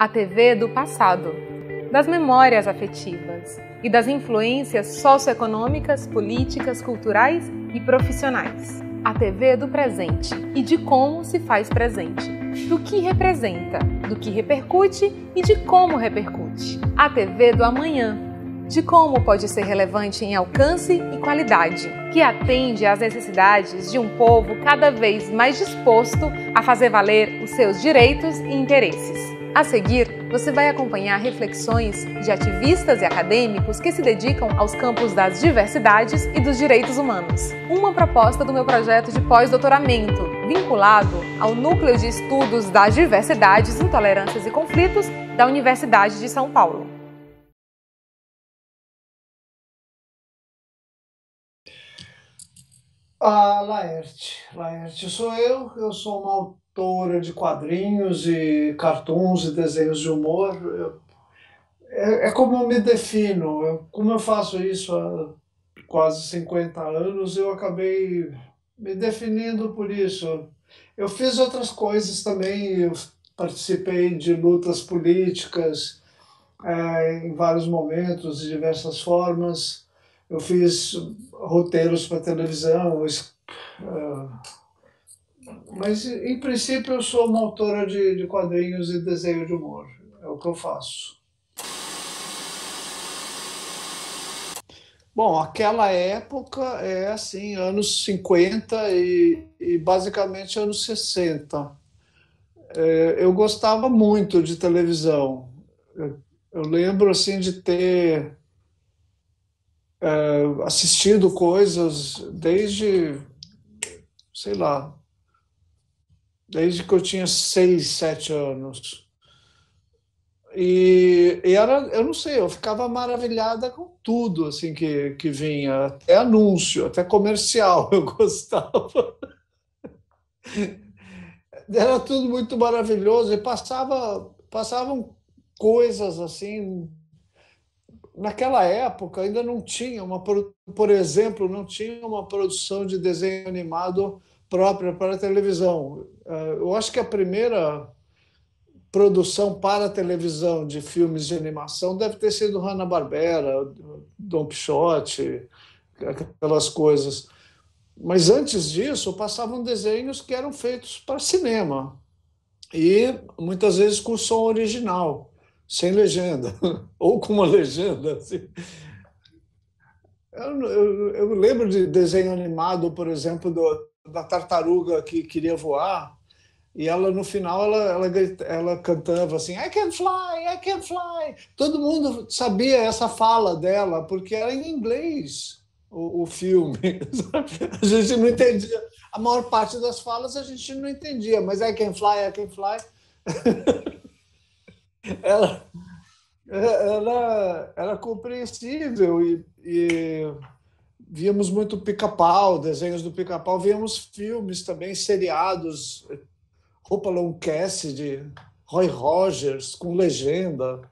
A TV do passado, das memórias afetivas e das influências socioeconômicas, políticas, culturais e profissionais. A TV do presente e de como se faz presente, do que representa, do que repercute e de como repercute. A TV do amanhã, de como pode ser relevante em alcance e qualidade, que atende às necessidades de um povo cada vez mais disposto a fazer valer os seus direitos e interesses. A seguir, você vai acompanhar reflexões de ativistas e acadêmicos que se dedicam aos campos das diversidades e dos direitos humanos. Uma proposta do meu projeto de pós-doutoramento, vinculado ao Núcleo de Estudos das Diversidades, Intolerâncias e Conflitos da Universidade de São Paulo. Laerte sou eu sou uma autora de quadrinhos e cartoons e desenhos de humor. É como eu me defino, como eu faço isso há quase 50 anos, eu acabei me definindo por isso. Eu fiz outras coisas também, eu participei de lutas políticas em vários momentos, de diversas formas. Eu fiz roteiros para televisão, mas em princípio eu sou uma autora de quadrinhos e desenho de humor. É o que eu faço. Bom, aquela época é assim, anos 50 e basicamente anos 60. Eu gostava muito de televisão. Eu lembro assim de ter assistido coisas desde, sei lá, desde que eu tinha 6, 7 anos. E era, eu não sei, eu ficava maravilhada com tudo assim que vinha, até anúncio, até comercial eu gostava. Era tudo muito maravilhoso e passavam coisas assim. Naquela época ainda não tinha por exemplo, não tinha uma produção de desenho animado própria para a televisão. Eu acho que a primeira produção para a televisão de filmes de animação deve ter sido Hanna-Barbera, Don Quixote, aquelas coisas. Mas antes disso, passavam desenhos que eram feitos para cinema e muitas vezes com som original, sem legenda, ou com uma legenda. Assim. Eu lembro de desenho animado, por exemplo, da tartaruga que queria voar. E ela, no final, ela cantava assim, I can fly, I can fly. Todo mundo sabia essa fala dela, porque era em inglês o filme. A gente não entendia. A maior parte das falas a gente não entendia, mas I can fly. Ela, ela era compreensível e víamos muito Pica-Pau, desenhos do Pica-Pau, víamos filmes também, seriados, Hopalong Cassidy, Roy Rogers, com legenda.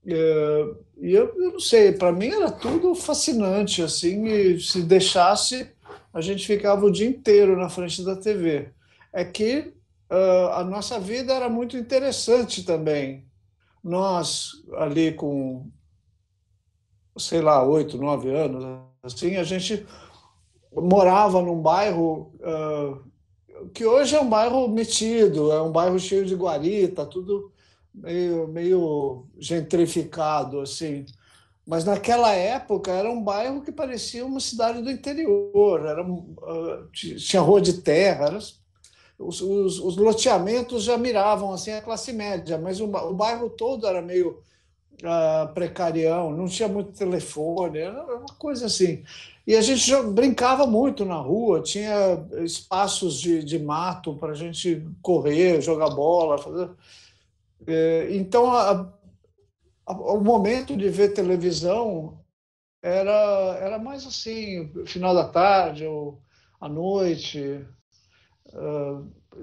E eu não sei, para mim era tudo fascinante, assim, e se deixasse, a gente ficava o dia inteiro na frente da TV. É que a nossa vida era muito interessante também. Nós, ali com, sei lá, 8, 9 anos, assim, a gente morava num bairro que hoje é um bairro metido, é um bairro cheio de guarita, tudo meio gentrificado, assim. Mas naquela época era um bairro que parecia uma cidade do interior, tinha rua de terra, os loteamentos já miravam assim a classe média, mas o bairro todo era meio precarião, não tinha muito telefone, era uma coisa assim. E a gente brincava muito na rua, tinha espaços de mato para a gente correr, jogar bola. Então, o momento de ver televisão era mais assim, final da tarde ou à noite.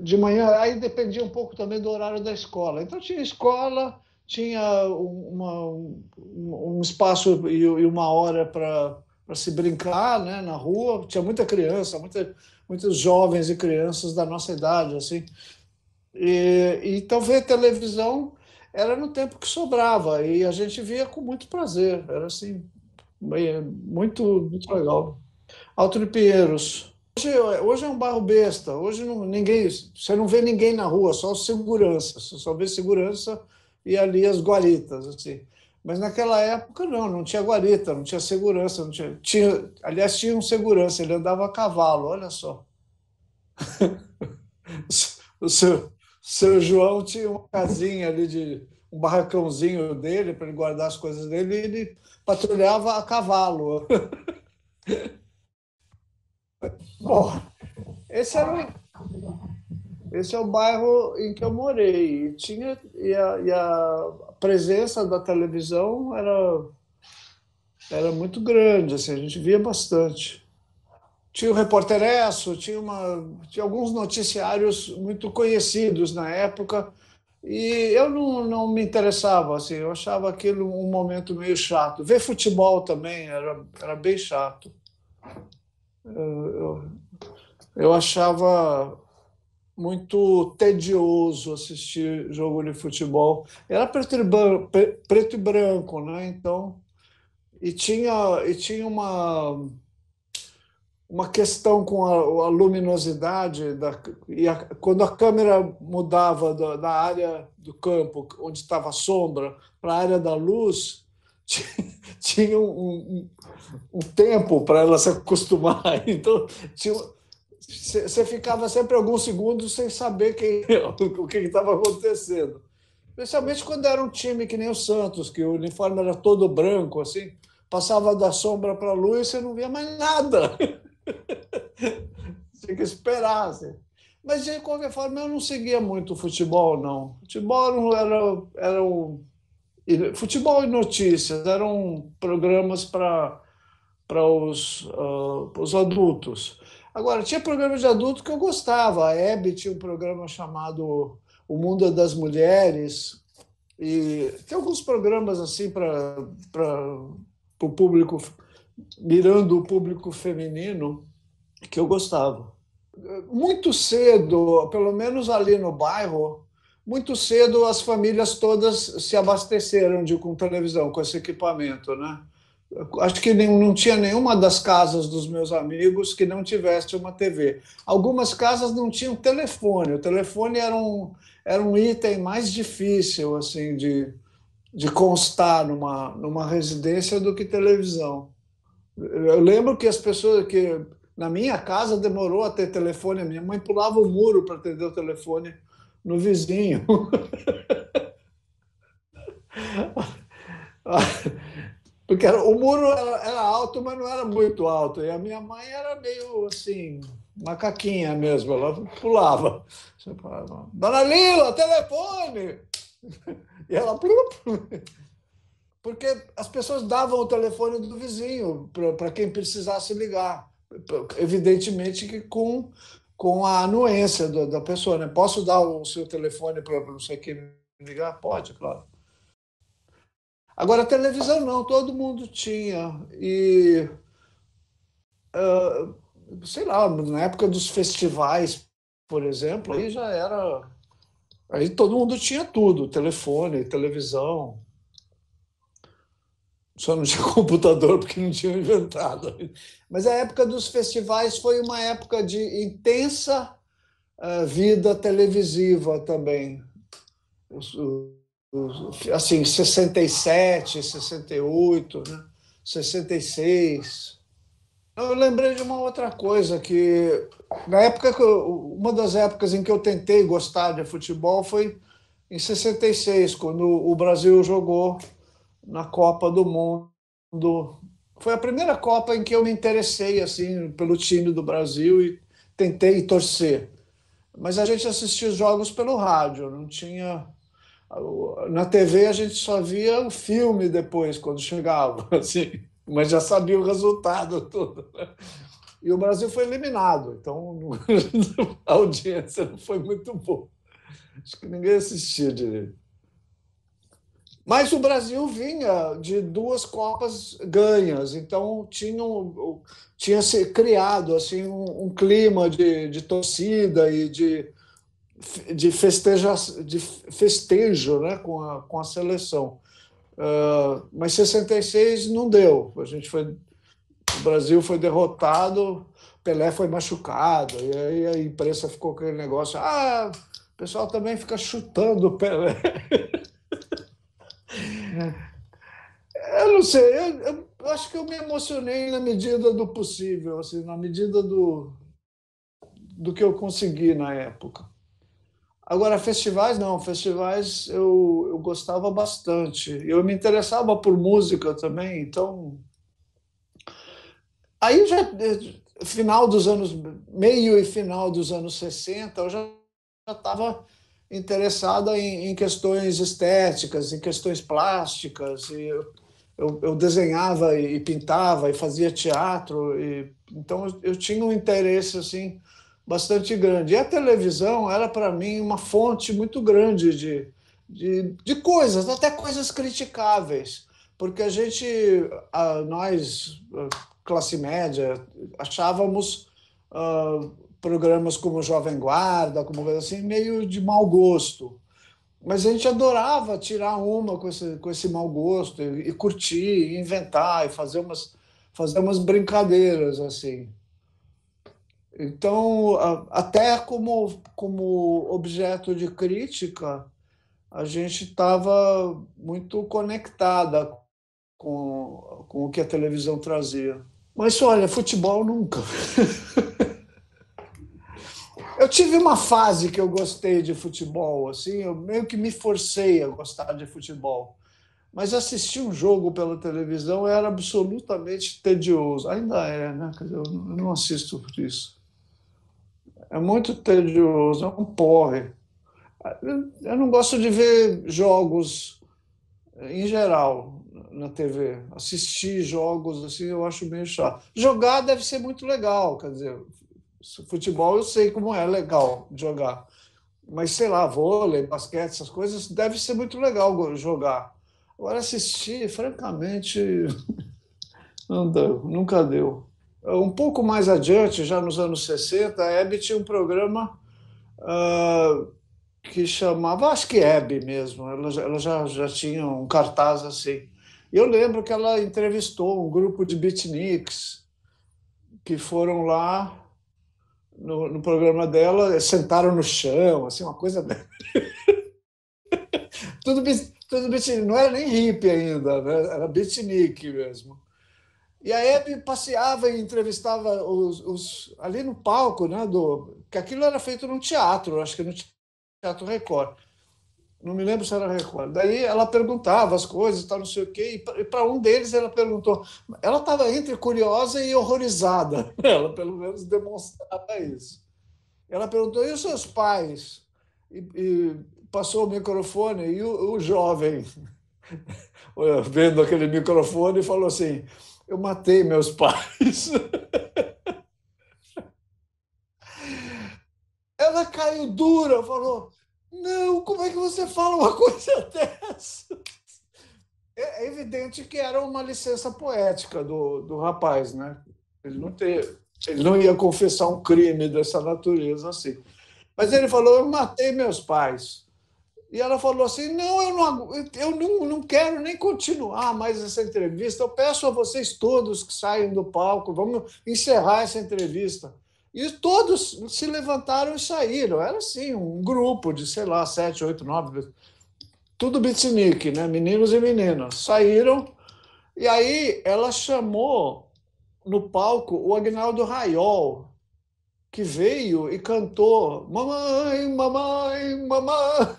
De manhã, aí dependia um pouco também do horário da escola. Então, tinha escola, tinha um espaço e uma hora para se brincar, né, na rua. Tinha muita criança, muitos jovens e crianças da nossa idade, assim. Então, ver televisão era no tempo que sobrava, e a gente via com muito prazer. Era assim, muito, muito legal. Alto de Pinheiros. Hoje é um bairro besta. Hoje você não vê ninguém na rua, só segurança. Você só vê segurança e ali as guaritas, assim. Mas naquela época não tinha guarita, não tinha segurança, não aliás, tinha um segurança, ele andava a cavalo, olha só. O seu João tinha uma casinha ali um barracãozinho dele para ele guardar as coisas dele, e ele patrulhava a cavalo. Bom, esse era esse é o bairro em que eu morei. E a presença da televisão era muito grande, assim, a gente via bastante. Tinha o Repórter Esso, tinha alguns noticiários muito conhecidos na época, e eu não me interessava, assim, eu achava aquilo um momento meio chato. Ver futebol também era bem chato. Eu, eu achava muito tedioso assistir jogo de futebol. Era preto e branco, né? Então, e tinha uma questão com a luminosidade quando a câmera mudava da área do campo onde estava a sombra para a área da luz, tinha um tempo para ela se acostumar. Então, você ficava sempre alguns segundos sem saber o que estava acontecendo. Especialmente quando era um time que nem o Santos, que o uniforme era todo branco, assim, passava da sombra para a luz e você não via mais nada. Tinha que esperar. Assim. Mas, de qualquer forma, eu não seguia muito o futebol, não. Futebol não futebol e notícias eram programas para os adultos. Agora, tinha programas de adulto que eu gostava. A Hebe tinha um programa chamado O Mundo das Mulheres, e tem alguns programas assim para o público, mirando o público feminino, que eu gostava. Muito cedo, pelo menos ali no bairro, muito cedo as famílias todas se abasteceram com televisão, com esse equipamento, né? Acho que não tinha nenhuma das casas dos meus amigos que não tivesse uma TV. Algumas casas não tinham telefone. O telefone era um item mais difícil assim de constar numa residência do que televisão. Eu lembro que as pessoas que na minha casa demorou a ter telefone. A minha mãe pulava o muro para atender o telefone no vizinho. Porque o muro era alto, mas não era muito alto. E a minha mãe era meio assim, macaquinha mesmo, ela pulava. Você falava, Dona Lila, telefone! E ela. Porque as pessoas davam o telefone do vizinho para quem precisasse ligar. Evidentemente que com a anuência da pessoa, né? Posso dar o seu telefone para não sei quem ligar? Pode, claro. Agora, a televisão não, todo mundo tinha. E, sei lá, na época dos festivais, por exemplo, aí já era. Aí todo mundo tinha tudo: telefone, televisão. Só não tinha computador porque não tinha inventado. Mas a época dos festivais foi uma época de intensa vida televisiva também. Assim, 67, 68, né? 66. Eu lembrei de uma outra coisa que na época uma das épocas em que eu tentei gostar de futebol foi em 66, quando o Brasil jogou na Copa do Mundo. Foi a primeira Copa em que eu me interessei assim pelo time do Brasil e tentei torcer. Mas a gente assistia os jogos pelo rádio, não tinha. Na TV a gente só via o filme depois, quando chegava, assim, mas já sabia o resultado todo. E o Brasil foi eliminado, então a audiência não foi muito boa. Acho que ninguém assistia direito. Mas o Brasil vinha de duas Copas ganhas, então tinha se criado assim um clima de torcida e de festejo, né, com a seleção. Mas 66 não deu. O Brasil foi derrotado, Pelé foi machucado, e aí a imprensa ficou com aquele negócio: o pessoal também fica chutando o Pelé. Eu não sei, eu acho que eu me emocionei na medida do possível, assim, na medida do que eu consegui na época. Agora, festivais não, festivais eu gostava bastante. Eu me interessava por música também, então. Aí já, final dos anos, meio e final dos anos 60, eu já estava interessada em questões estéticas, em questões plásticas. E eu desenhava e pintava e fazia teatro. Então eu tinha um interesse assim bastante grande. E a televisão era para mim uma fonte muito grande de coisas, até coisas criticáveis, porque nós, classe média, achávamos programas como Jovem Guarda, como coisa assim, meio de mau gosto. Mas a gente adorava tirar uma com esse mau gosto e curtir, e inventar, e fazer umas brincadeiras assim. Então, até como objeto de crítica, a gente estava muito conectada com o que a televisão trazia. Mas olha, futebol nunca. Eu tive uma fase que eu gostei de futebol, assim, eu meio que me forcei a gostar de futebol. Mas assistir um jogo pela televisão era absolutamente tedioso. Ainda é, né? Quer dizer, eu não assisto por isso. É muito tedioso, é um porre. Eu não gosto de ver jogos em geral na TV. Assistir jogos assim eu acho meio chato. Jogar deve ser muito legal, quer dizer, futebol eu sei como é legal jogar, mas sei lá, vôlei, basquete, essas coisas deve ser muito legal jogar. Agora assistir, francamente, não deu, nunca deu. Um pouco mais adiante, já nos anos 60, a Hebe tinha um programa que chamava, acho que Hebe mesmo, ela já tinha um cartaz assim. E eu lembro que ela entrevistou um grupo de beatniks que foram lá no programa dela, sentaram no chão, assim, uma coisa. Tudo beatnik, não era nem hippie ainda, né? Era beatnik mesmo. E a Hebe passeava e entrevistava ali no palco, né? Que aquilo era feito num teatro, acho que no Teatro Record. Não me lembro se era Record. Daí ela perguntava as coisas, tal, não sei o quê, e para um deles ela perguntou. Ela estava entre curiosa e horrorizada, ela pelo menos demonstrava isso. Ela perguntou: e os seus pais? E passou o microfone, e o jovem, vendo aquele microfone, falou assim: eu matei meus pais. Ela caiu dura, falou: não, como é que você fala uma coisa dessa? É evidente que era uma licença poética do rapaz, né? Ele não ia confessar um crime dessa natureza assim. Mas ele falou: eu matei meus pais. E ela falou assim: não, eu não quero nem continuar mais essa entrevista. Eu peço a vocês todos que saiam do palco, vamos encerrar essa entrevista. E todos se levantaram e saíram. Era assim, um grupo de, sei lá, 7, 8, 9, tudo beatnik, né? Meninos e meninas. Saíram, e aí ela chamou no palco o Agnaldo Raiol, que veio e cantou Mamãe, Mamãe, Mamãe.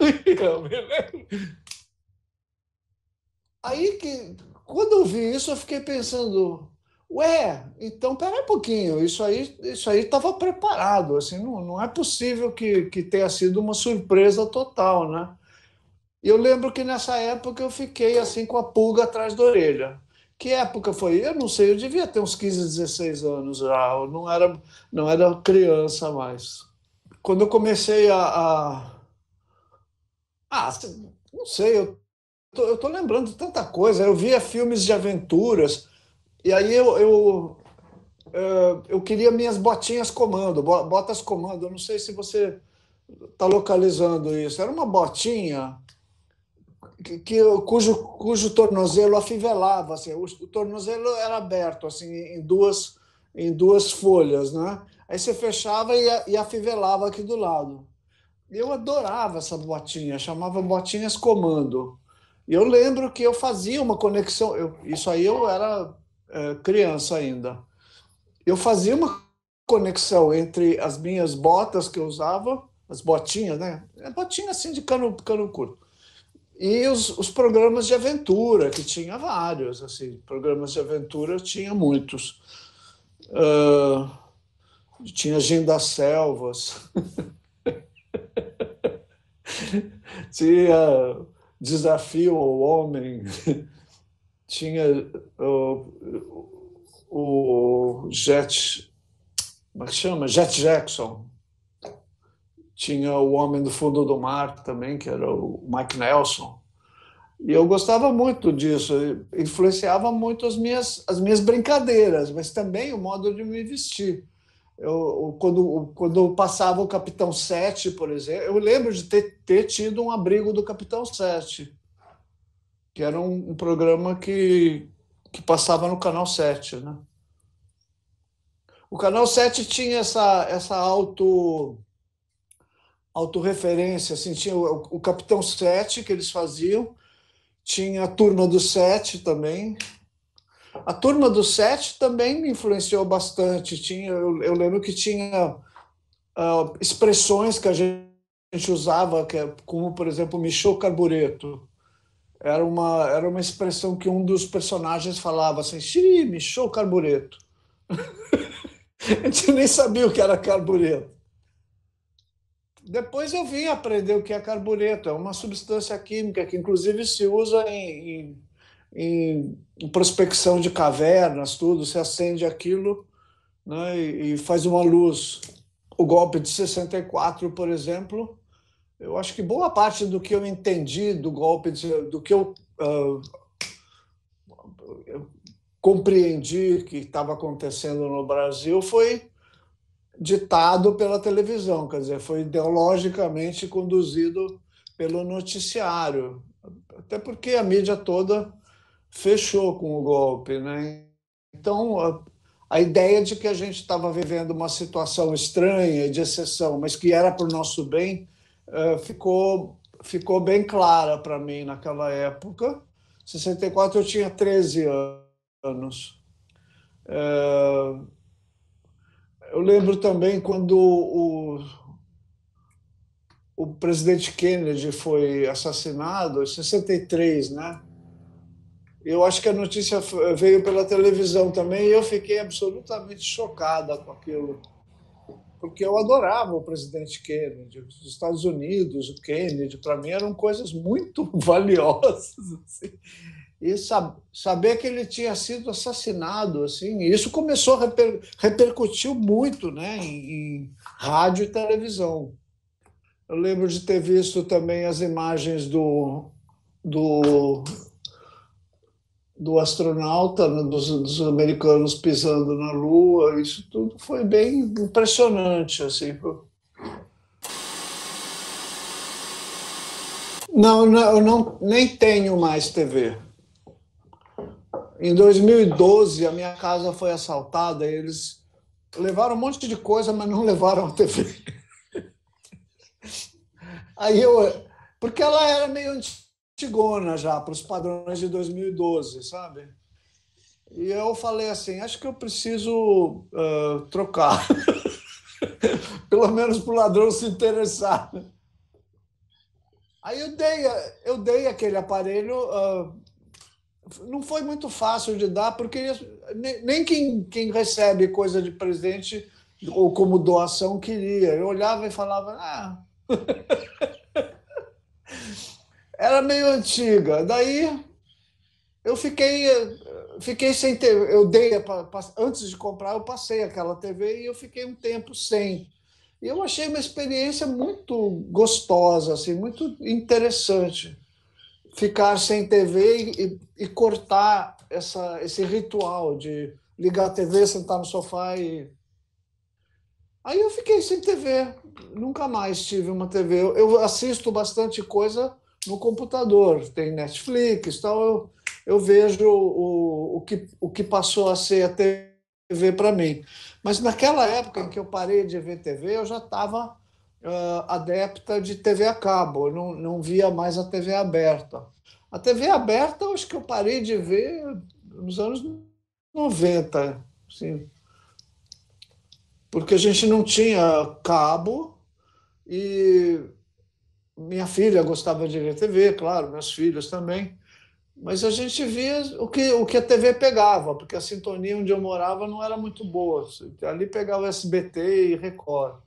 Aí que, quando eu vi isso, eu fiquei pensando, ué, então peraí um pouquinho, isso aí estava preparado, assim, não é possível que tenha sido uma surpresa total, né? E eu lembro que nessa época eu fiquei assim com a pulga atrás da orelha. Que época foi? Eu não sei, eu devia ter uns 15, 16 anos já, eu não era criança mais. Quando eu comecei não sei, eu tô lembrando de tanta coisa. Eu via filmes de aventuras, e aí eu queria minhas botinhas comando, botas comando. Eu não sei se você tá localizando isso. Era uma botinha cujo tornozelo afivelava, assim, o tornozelo era aberto assim em duas folhas, né? Aí você fechava e afivelava aqui do lado. Eu adorava essa botinha, chamava Botinhas Comando. E eu lembro que eu fazia uma conexão, isso aí eu era criança ainda. Eu fazia uma conexão entre as minhas botas que eu usava, as botinhas, né? Botinha assim de cano curto. E os programas de aventura, que tinha vários, assim, programas de aventura tinha muitos. Uh, tinha Gin das Selvas, tinha Desafio ao Homem, tinha o Jet, como é que chama? Jet Jackson, tinha o Homem do Fundo do Mar também, que era o Mike Nelson. E eu gostava muito disso, influenciava muito as minhas brincadeiras, mas também o modo de me vestir. Quando passava o Capitão Sete, por exemplo, eu lembro de ter tido um abrigo do Capitão Sete, que era um programa que passava no Canal 7, né? O Canal 7 tinha essa autorreferência, assim, tinha o Capitão Sete que eles faziam, tinha a Turma do Sete também. A Turma do Sete também me influenciou bastante. Eu lembro que tinha expressões que a gente usava, como, por exemplo, Michô Carbureto. Era uma expressão que um dos personagens falava assim, xiii, Michô Carbureto. A gente nem sabia o que era carbureto. Depois eu vim aprender o que é carbureto. É uma substância química que, inclusive, se usa em prospecção de cavernas, tudo. Você acende aquilo, né, e faz uma luz. O golpe de 64, por exemplo, eu acho que boa parte do que eu entendi do golpe, do que eu compreendi que estava acontecendo no Brasil foi ditado pela televisão, quer dizer, foi ideologicamente conduzido pelo noticiário, até porque a mídia toda fechou com o golpe, né? Então, a ideia de que a gente estava vivendo uma situação estranha, de exceção, mas que era para o nosso bem, ficou bem clara para mim naquela época. Em 64 eu tinha 13 anos. Eu lembro também quando o presidente Kennedy foi assassinado, em 63, né? Eu acho que a notícia veio pela televisão também e eu fiquei absolutamente chocada com aquilo, porque eu adorava o presidente Kennedy. Os Estados Unidos, o Kennedy, para mim eram coisas muito valiosas. Assim. E saber que ele tinha sido assassinado, assim, isso começou a repercutiu muito, né, em rádio e televisão. Eu lembro de ter visto também as imagens do, do astronauta, né, dos americanos pisando na Lua. Isso tudo foi bem impressionante, assim. Não, não, eu nem tenho mais TV. Em 2012, a minha casa foi assaltada e eles levaram um monte de coisa, mas não levaram a TV. Aí porque ela era meio antigona já, para os padrões de 2012, sabe? E eu falei assim, acho que eu preciso trocar, pelo menos para o ladrão se interessar. Aí eu dei aquele aparelho, não foi muito fácil de dar, porque nem quem recebe coisa de presente ou como doação queria. Eu olhava e falava, era meio antiga. Daí eu fiquei sem ter. Antes de comprar, eu passei aquela TV e eu fiquei um tempo sem. E eu achei uma experiência muito gostosa, assim, muito interessante. Ficar sem TV e cortar esse ritual de ligar a TV, sentar no sofá e. Aí eu fiquei sem TV, nunca mais tive uma TV. Eu assisto bastante coisa no computador, tem Netflix, tal. Eu vejo o que passou a ser a TV para mim. Mas naquela época em que eu parei de ver TV, eu já estava adepta de TV a cabo, eu não via mais a TV aberta. A TV aberta, eu acho que eu parei de ver nos anos 90, assim, porque a gente não tinha cabo e minha filha gostava de ver TV, claro, meus filhos também, mas a gente via o que a TV pegava, porque a sintonia onde eu morava não era muito boa. Ali pegava SBT e Record.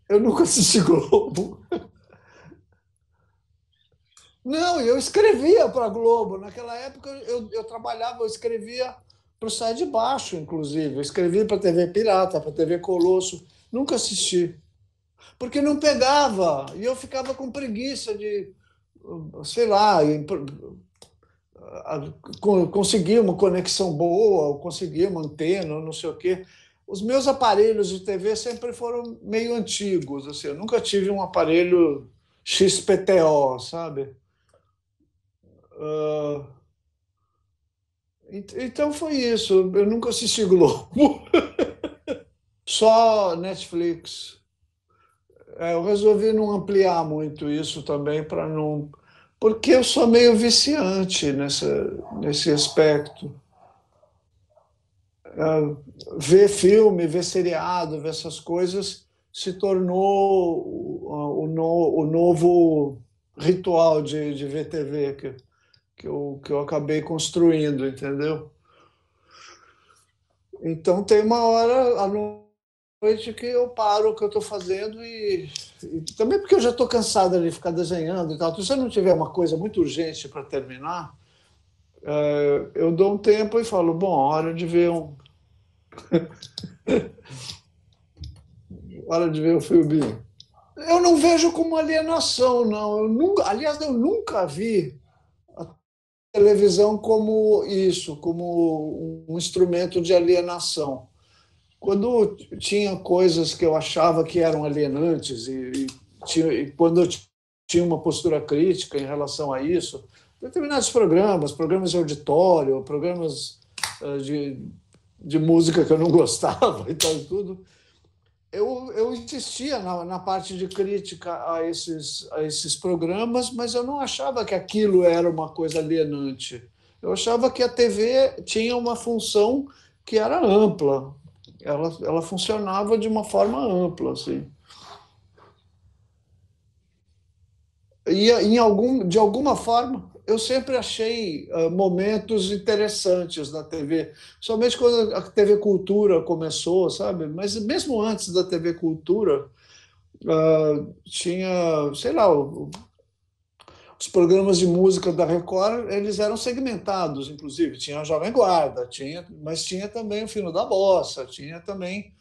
Eu nunca assisti Globo. Não, eu escrevia para a Globo. Naquela época eu trabalhava, eu escrevia para o Sai de Baixo, inclusive. Eu escrevia para a TV Pirata, para a TV Colosso. Nunca assisti. Porque não pegava. E eu ficava com preguiça de, sei lá, conseguir uma conexão boa, conseguir uma antena, não sei o quê. Os meus aparelhos de TV sempre foram meio antigos. Assim, eu nunca tive um aparelho XPTO, sabe? Uh, então foi isso. Eu nunca assisti Globo. Só Netflix. Eu resolvi não ampliar muito isso também para não. Porque eu sou meio viciante nesse aspecto. Ver filme, ver seriado, ver essas coisas se tornou o novo ritual de ver TV que eu acabei construindo, entendeu? Então tem uma hora à noite que eu paro o que eu estou fazendo e também porque eu já estou cansada de ficar desenhando e tal. Se eu não tiver uma coisa muito urgente para terminar, eu dou um tempo e falo, bom, hora de ver o filme. Eu não vejo como alienação, não. Aliás, eu nunca vi a televisão como isso, como um instrumento de alienação. Quando tinha coisas que eu achava que eram alienantes e quando eu tinha uma postura crítica em relação a isso, determinados programas de auditório, programas de música que eu não gostava e tal e tudo, eu insistia na parte de crítica a esses programas, mas eu não achava que aquilo era uma coisa alienante. Eu achava que a TV tinha uma função que era ampla. Ela funcionava de uma forma ampla, assim. E de alguma forma, eu sempre achei momentos interessantes na TV, somente quando a TV Cultura começou, sabe? Mas mesmo antes da TV Cultura, tinha, sei lá, os programas de música da Record, eles eram segmentados, inclusive. Tinha a Jovem Guarda, mas tinha também o Fino da Bossa, tinha também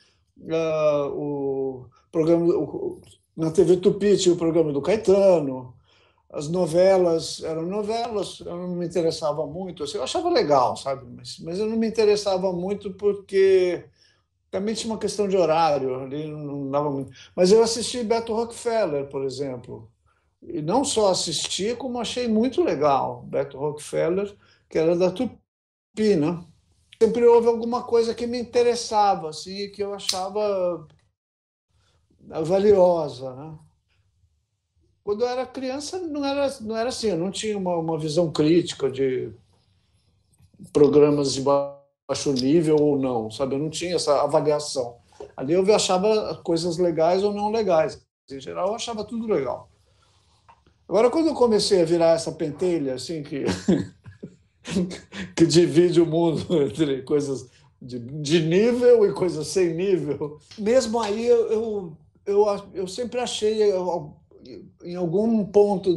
o programa. Na TV Tupi tinha o programa do Caetano, as novelas, eu não me interessava muito. Assim, eu achava legal, sabe? Mas eu não me interessava muito porque também tinha uma questão de horário, ali não dava muito. Mas eu assisti Beto Rockefeller, por exemplo. E não só assisti, como achei muito legal. Beto Rockefeller, que era da Tupi, né? Sempre houve alguma coisa que me interessava, assim, que eu achava valiosa, né? Quando eu era criança, não era assim, eu não tinha uma visão crítica de programas de baixo nível ou não, sabe? Eu não tinha essa avaliação. Ali eu achava coisas legais ou não legais. Em geral, eu achava tudo legal. Agora, quando eu comecei a virar essa pentelha, assim, que divide o mundo entre coisas de nível e coisas sem nível, mesmo aí eu sempre achei, em algum ponto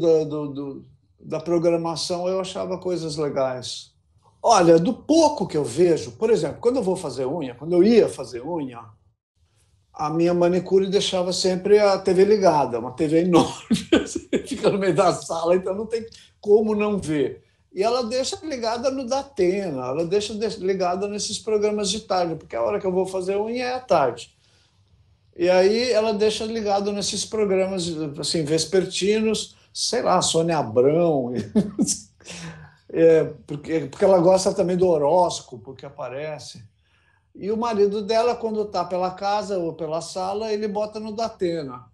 da programação, eu achava coisas legais. Olha, do pouco que eu vejo, por exemplo, quando eu vou fazer unha, quando eu ia fazer unha, a minha manicure deixava sempre a TV ligada, uma TV enorme, fica no meio da sala, então não tem como não ver. E ela deixa ligada no Datena, ela deixa ligada nesses programas de tarde, porque a hora que eu vou fazer unha é à tarde. E aí ela deixa ligado nesses programas assim, vespertinos, sei lá, Sônia Abrão, porque ela gosta também do horóscopo que aparece. E o marido dela, quando está pela casa ou pela sala, ele bota no Datena.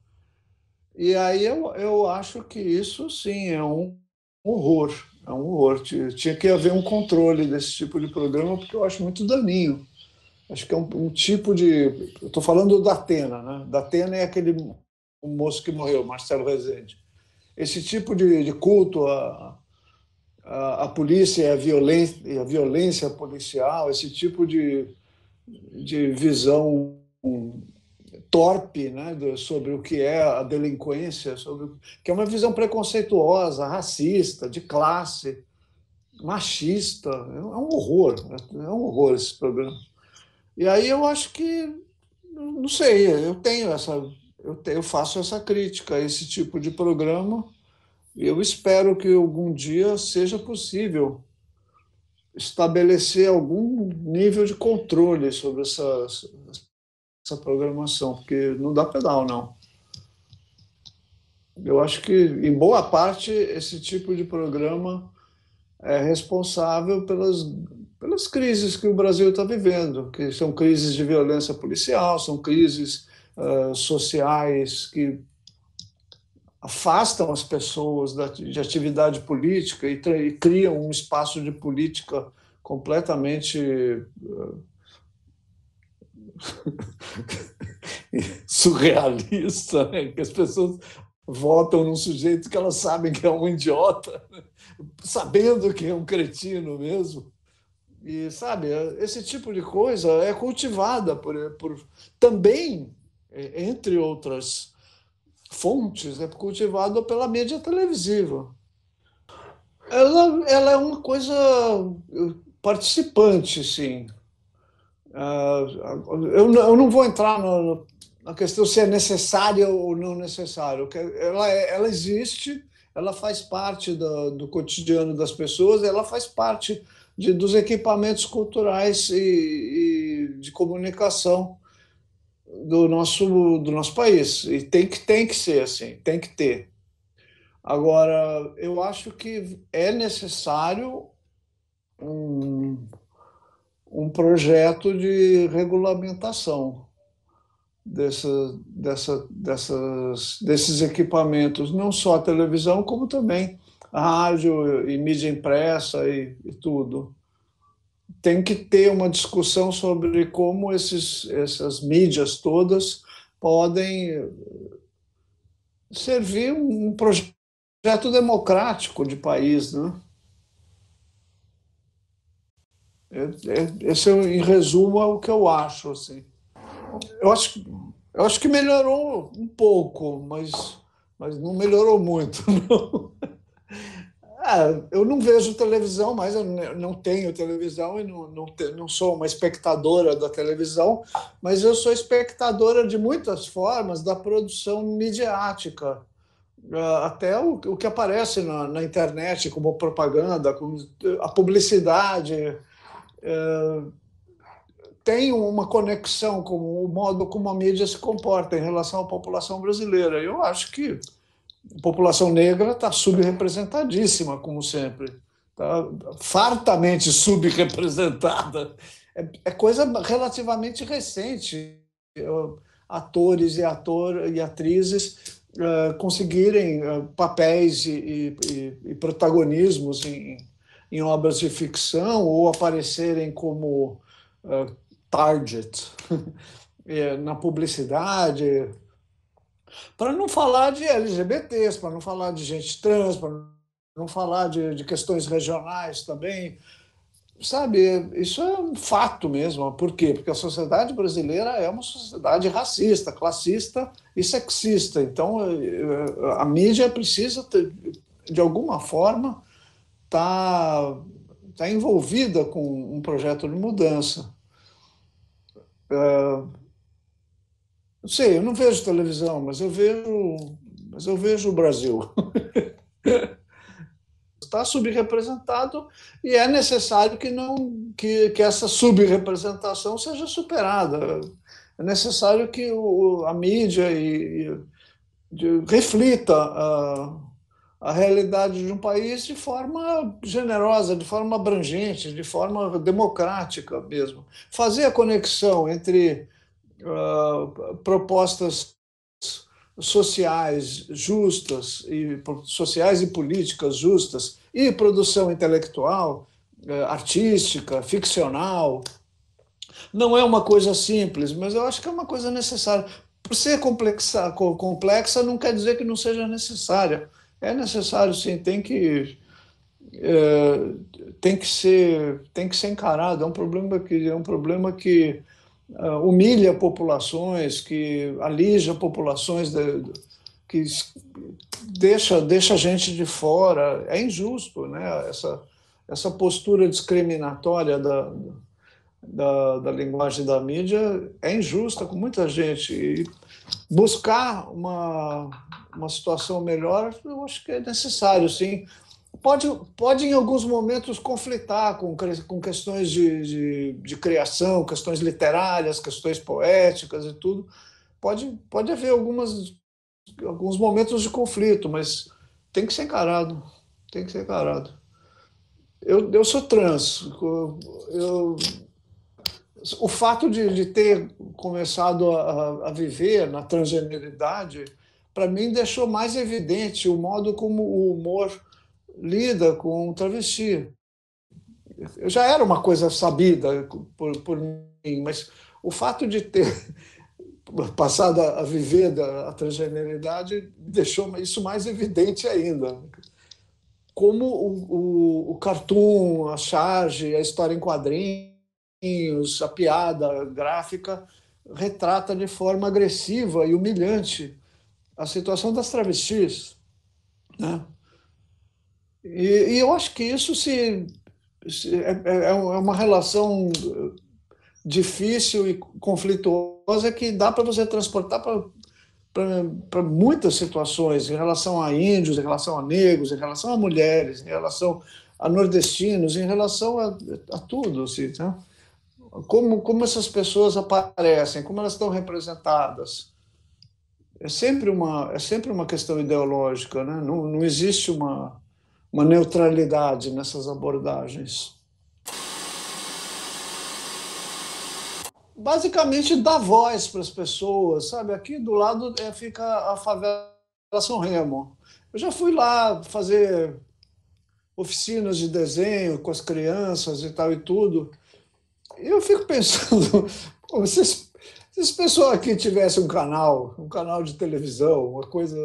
E aí eu acho que isso, sim, é um horror. É um horror. Tinha que haver um controle desse tipo de programa, porque eu acho muito daninho. Acho que é um tipo de. Eu estou falando do Datena, né? Datena é aquele o moço que morreu, Marcelo Rezende. Esse tipo de culto à polícia e à violência policial, esse tipo de visão torpe, né, sobre o que é a delinquência, que é uma visão preconceituosa, racista, de classe, machista. É um horror esse programa. E aí eu acho que, não sei, eu faço essa crítica a esse tipo de programa e eu espero que algum dia seja possível estabelecer algum nível de controle sobre essa programação, porque não dá pedal, não. Eu acho que, em boa parte, esse tipo de programa é responsável pelas crises que o Brasil está vivendo, que são crises de violência policial, são crises sociais que afastam as pessoas de atividade política e criam um espaço de política completamente surrealista, né? Que as pessoas votam num sujeito que elas sabem que é um idiota, né? Sabendo que é um cretino mesmo. E, sabe, esse tipo de coisa é cultivada também, entre outras fontes, é cultivada pela mídia televisiva. Ela é uma coisa participante, sim. Eu não vou entrar na questão se é necessária ou não necessário. Ela existe, ela faz parte do cotidiano das pessoas, ela faz parte dos equipamentos culturais e de comunicação do nosso país. E tem que ser assim, tem que ter. Agora, eu acho que é necessário um, um projeto de regulamentação desses equipamentos, não só a televisão, como também a rádio e mídia impressa e tudo. Tem que ter uma discussão sobre como essas mídias todas podem servir um projeto democrático de país, né? Esse, em resumo, é o que eu acho. Assim. Eu acho, eu acho que melhorou um pouco, mas não melhorou muito. Não. Eu não vejo televisão, mas eu não tenho televisão e não sou uma espectadora da televisão, mas eu sou espectadora de muitas formas da produção midiática. Até o que aparece na internet como propaganda, como a publicidade, tem uma conexão com o modo como a mídia se comporta em relação à população brasileira. Eu acho que a população negra está subrepresentadíssima, como sempre. Está fartamente subrepresentada. É coisa relativamente recente. Atores e atrizes conseguirem papéis e protagonismos em obras de ficção ou aparecerem como target na publicidade, para não falar de LGBTs, para não falar de gente trans, para não falar de questões regionais também. Sabe, isso é um fato mesmo. Por quê? Porque a sociedade brasileira é uma sociedade racista, classista e sexista. Então, a mídia precisa, de alguma forma, tá envolvida com um projeto de mudança. Não sei, eu não vejo televisão, mas eu vejo o Brasil. está subrepresentado e é necessário que essa subrepresentação seja superada. É necessário que a mídia reflita a realidade de um país de forma generosa, de forma abrangente, de forma democrática mesmo. Fazer a conexão entre propostas sociais justas sociais e políticas justas e produção intelectual, artística, ficcional, não é uma coisa simples, mas eu acho que é uma coisa necessária. Por ser complexa não quer dizer que não seja necessária. É necessário, sim, tem que ser encarado. É um problema que humilha populações, que alija populações, que deixa a gente de fora. É injusto, né? Essa postura discriminatória da linguagem da mídia é injusta com muita gente. E buscar uma situação melhor, eu acho que é necessário, sim. Pode em alguns momentos, conflitar com questões de criação, questões literárias, questões poéticas e tudo. Pode haver alguns momentos de conflito, mas tem que ser encarado. Tem que ser encarado. Eu sou trans. O fato de ter começado a viver na transgeneridade, para mim, deixou mais evidente o modo como o humor lida com o travesti. Eu já era uma coisa sabida por mim, mas o fato de ter passado a viver a transgeneridade deixou isso mais evidente ainda. Como o cartoon, a charge, a história em quadrinhos, a piada gráfica retrata de forma agressiva e humilhante a situação das travestis, né? E eu acho que isso é uma relação difícil e conflituosa que dá para você transportar para muitas situações, em relação a índios, em relação a negros, em relação a mulheres, em relação a nordestinos, em relação a tudo, assim, né? Como essas pessoas aparecem, como elas estão representadas. É sempre uma questão ideológica, né? Não existe uma neutralidade nessas abordagens. Basicamente, dar voz para as pessoas, sabe? Aqui do lado fica a favela São Remo. Eu já fui lá fazer oficinas de desenho com as crianças e tal e tudo. E eu fico pensando, se esse pessoal aqui tivesse um canal de televisão, uma coisa...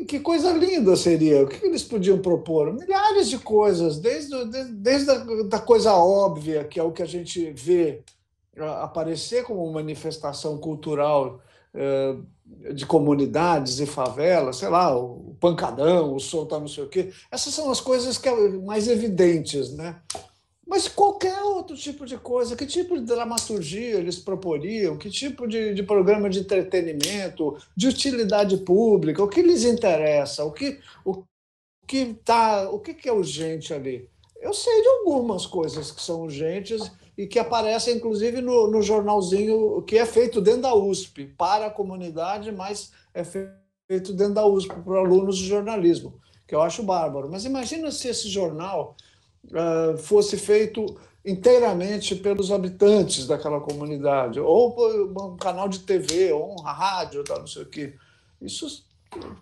Que coisa linda seria! O que eles podiam propor? Milhares de coisas, desde a coisa óbvia, que é o que a gente vê aparecer como manifestação cultural de comunidades e favelas, sei lá, o pancadão, o soltar não sei o quê. Essas são as coisas que é mais evidentes, né? Mas qualquer outro tipo de coisa, que tipo de dramaturgia eles proporiam, que tipo de programa de entretenimento, de utilidade pública, o que lhes interessa, o que é urgente ali. Eu sei de algumas coisas que são urgentes e que aparecem, inclusive, no jornalzinho que é feito dentro da USP, para a comunidade, mas é feito dentro da USP, para alunos de jornalismo, que eu acho bárbaro. Mas imagina se esse jornal fosse feito inteiramente pelos habitantes daquela comunidade, ou por um canal de TV, ou um rádio, tal, não sei o quê. Isso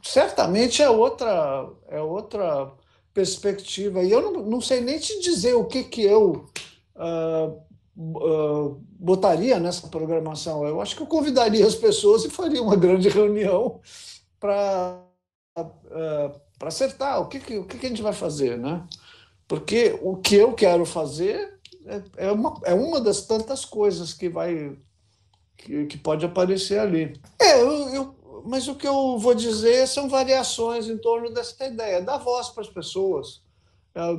certamente é outra perspectiva. E eu não sei nem te dizer o que eu botaria nessa programação. Eu acho que eu convidaria as pessoas e faria uma grande reunião para acertar o que a gente vai fazer, né? Porque o que eu quero fazer é uma das tantas coisas que pode aparecer ali. Mas o que eu vou dizer são variações em torno dessa ideia, dar voz para as pessoas.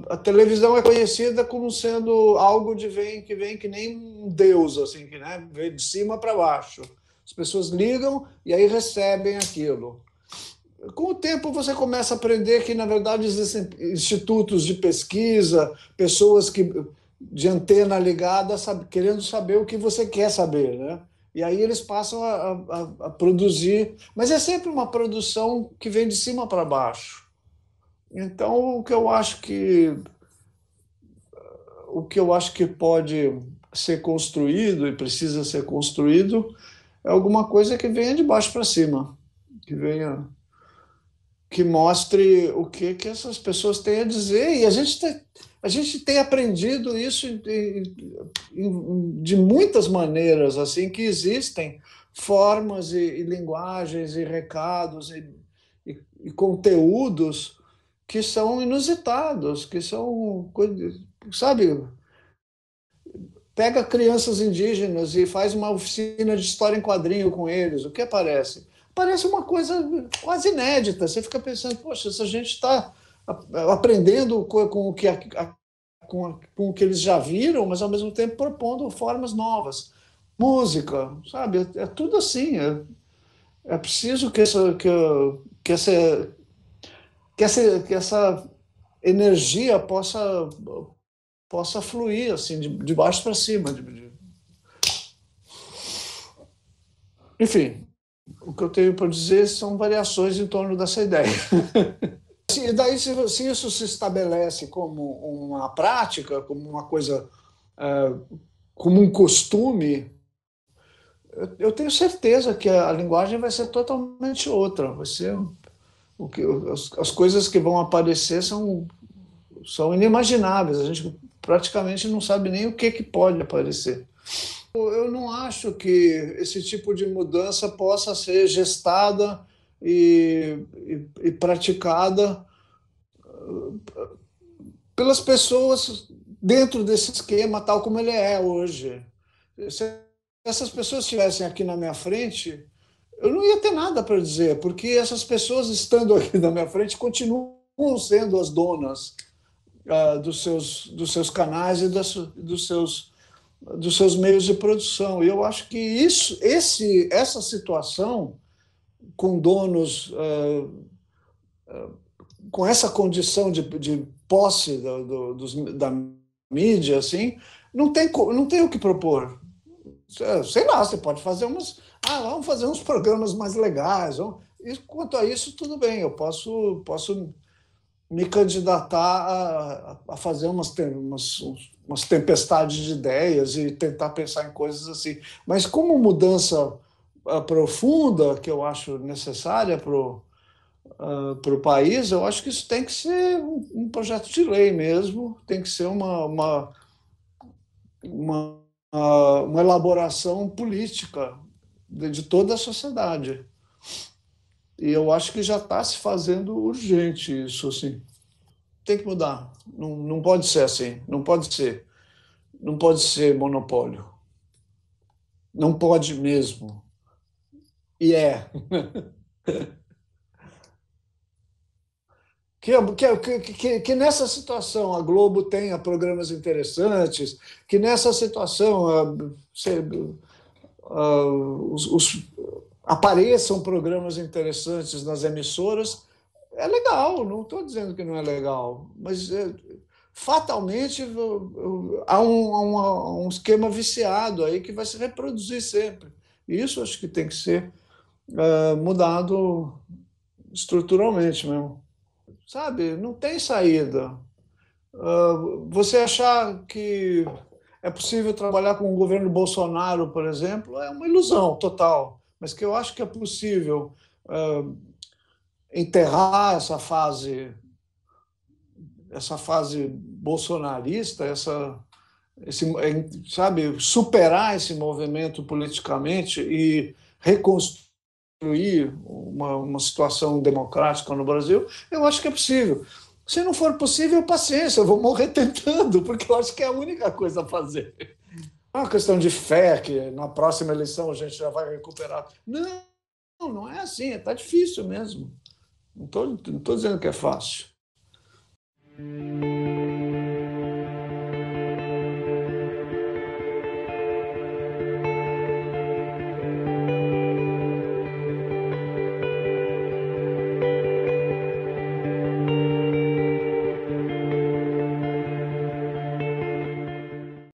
A televisão é conhecida como sendo algo que vem que nem um deus, assim, que, né, vem de cima para baixo. As pessoas ligam e aí recebem aquilo. Com o tempo você começa a aprender que, na verdade, existem institutos de pesquisa, pessoas de antena ligada, querendo saber o que você quer saber, né? E aí eles passam a produzir, mas é sempre uma produção que vem de cima para baixo. Então, o que eu acho que pode ser construído e precisa ser construído é alguma coisa que venha de baixo para cima, que venha, que mostre o que essas pessoas têm a dizer. E a gente tem aprendido isso de muitas maneiras, assim, que existem formas e linguagens e recados e conteúdos que são inusitados, que são, sabe, pega crianças indígenas e faz uma oficina de história em quadrinho com eles, o que aparece? Parece uma coisa quase inédita. Você fica pensando, poxa, se a gente está aprendendo com com o que eles já viram, mas ao mesmo tempo propondo formas novas. Música, sabe? É tudo assim. É preciso que essa energia possa fluir assim, de baixo para cima. Enfim, o que eu tenho para dizer são variações em torno dessa ideia. E daí, se isso se estabelece como uma prática, como uma coisa, como um costume, eu tenho certeza que a linguagem vai ser totalmente outra. Vai ser as coisas que vão aparecer são inimagináveis. A gente praticamente não sabe nem o que pode aparecer. Eu não acho que esse tipo de mudança possa ser gestada e praticada pelas pessoas dentro desse esquema tal como ele é hoje. Se essas pessoas estivessem aqui na minha frente, eu não ia ter nada para dizer, porque essas pessoas estando aqui na minha frente continuam sendo as donas dos seus canais e dos seus meios de produção. E eu acho que essa situação com donos com essa condição de posse da mídia, assim, não tem o que propor. Sei lá, você pode fazer vamos fazer uns programas mais legais. E quanto a isso, tudo bem, eu posso me candidatar a fazer umas tempestades de ideias e tentar pensar em coisas assim. Mas como mudança profunda, que eu acho necessária para o país, eu acho que isso tem que ser um projeto de lei mesmo, tem que ser uma elaboração política de toda a sociedade. E eu acho que já está se fazendo urgente isso, assim. Tem que mudar. Não pode ser assim. Não pode ser. Não pode ser monopólio. Não pode mesmo. E é. Que nessa situação a Globo tenha programas interessantes, que nessa situação apareçam programas interessantes nas emissoras, é legal, não estou dizendo que não é legal, mas fatalmente há um esquema viciado aí que vai se reproduzir sempre. E isso acho que tem que ser mudado estruturalmente mesmo. Sabe, não tem saída. Você achar que é possível trabalhar com o governo Bolsonaro, por exemplo, é uma ilusão total. Mas que eu acho que é possível enterrar essa fase bolsonarista, sabe, superar esse movimento politicamente e reconstruir uma situação democrática no Brasil, eu acho que é possível. Se não for possível, paciência, eu vou morrer tentando, porque eu acho que é a única coisa a fazer. Não é uma questão de fé que na próxima eleição a gente já vai recuperar. Não é assim, está difícil mesmo. Não estou dizendo que é fácil.